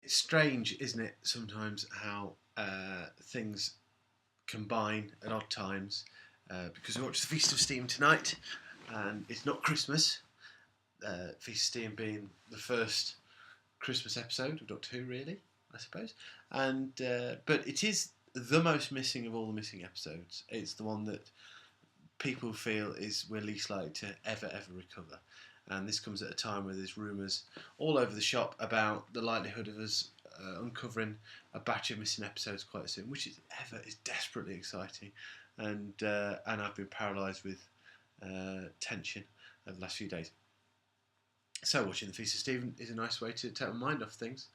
It's strange, isn't it, sometimes how things combine at odd times. Because we watched the Feast of Steam tonight, and it's not Christmas. Feast of Steam being the first Christmas episode of Doctor Who, really, I suppose. And but it is the most missing of all the missing episodes. It's the one that people feel is we're least likely to ever recover. And this comes at a time where there's rumours all over the shop about the likelihood of us uncovering a batch of missing episodes quite soon, which is desperately exciting. And I've been paralysed with tension over the last few days. So watching the Feast of Stephen is a nice way to take my mind off things,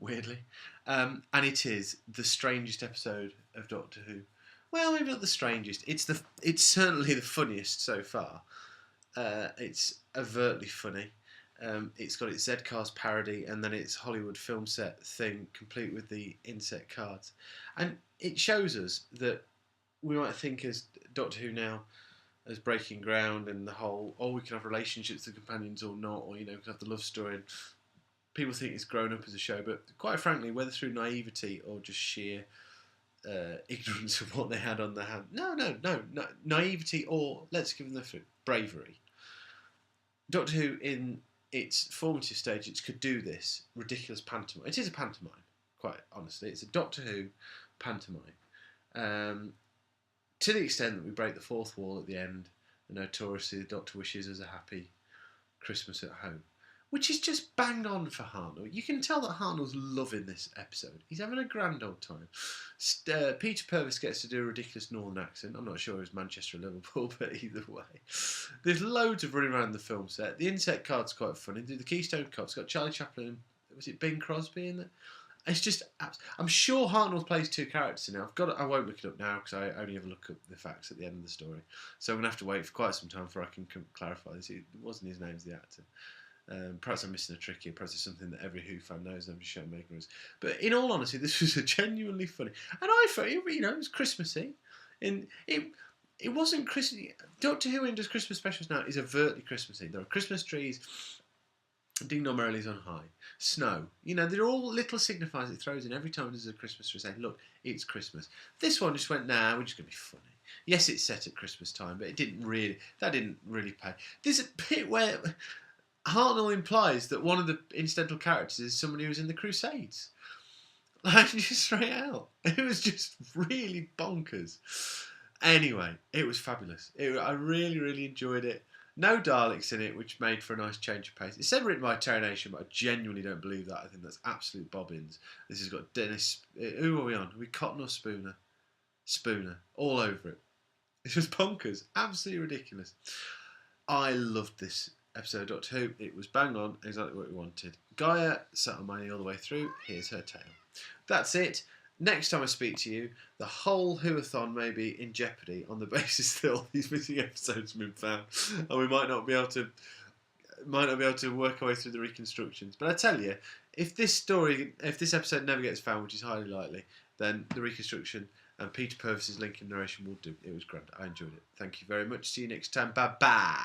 weirdly. And it is the strangest episode of Doctor Who. Well, maybe not the strangest. It's certainly the funniest so far. It's overtly funny. It's got its Z-Cars parody and then its Hollywood film set thing, complete with the insect cards. And it shows us that we might think as Doctor Who now as breaking ground and the whole, we can have relationships with companions or not, or, we can have the love story. And people think it's grown up as a show, but quite frankly, whether through naivety or just sheer ignorance of what they had on their hand. No, naivety or, let's give them the fruit, bravery. Doctor Who, in its formative stages, could do this ridiculous pantomime. It is a pantomime, quite honestly. It's a Doctor Who pantomime. To the extent that we break the fourth wall at the end, and notoriously the Doctor wishes us a happy Christmas at home, which is just bang on for Hartnell. You can tell that Hartnell's loving this episode. He's having a grand old time. Peter Purvis gets to do a ridiculous northern accent. I'm not sure it was Manchester or Liverpool, but either way. There's loads of running around the film set. The insect card's quite funny. The Keystone card's got Charlie Chaplin and, was it Bing Crosby in there? It's just, I'm sure Hartnell plays two characters in it. I won't look it up now because I only ever look up the facts at the end of the story. So I'm going to have to wait for quite some time before I can clarify this. It wasn't his name as the actor. Perhaps I'm missing a trick here. Perhaps it's something that every Who fan knows. I'm just showing my ignorance. But in all honesty, this was a genuinely funny. And I thought, it was Christmassy. And it wasn't Christmas. Doctor Who, when does Christmas specials now, is overtly Christmassy. There are Christmas trees. Ding Dong Merrili's on high. Snow. They're all little signifiers it throws in every time there's a Christmas tree saying, look, it's Christmas. This one just went, we're just going to be funny. Yes, it's set at Christmas time, but that didn't really pay. There's a bit where Hartnell implies that one of the incidental characters is someone who was in the Crusades. Like, just straight out. It was just really bonkers. Anyway, it was fabulous. I really, really enjoyed it. No Daleks in it, which made for a nice change of pace. It's said written by Terry Nation, but I genuinely don't believe that. I think that's absolute bobbins. This has got Dennis... Who are we on? Are we Cotton or Spooner? Spooner. All over it. It was bonkers. Absolutely ridiculous. I loved this episode of Doctor Who. It was bang on, exactly what we wanted. Gaia sat on my knee all the way through. Here's her tale. That's it. Next time I speak to you, the whole Whoathon may be in jeopardy on the basis that all these missing episodes have been found, and we might not be able to work our way through the reconstructions. But I tell you, if this episode never gets found, which is highly likely, then the reconstruction and Peter Purvis's Lincoln narration will do. It was grand. I enjoyed it. Thank you very much. See you next time. Bye bye.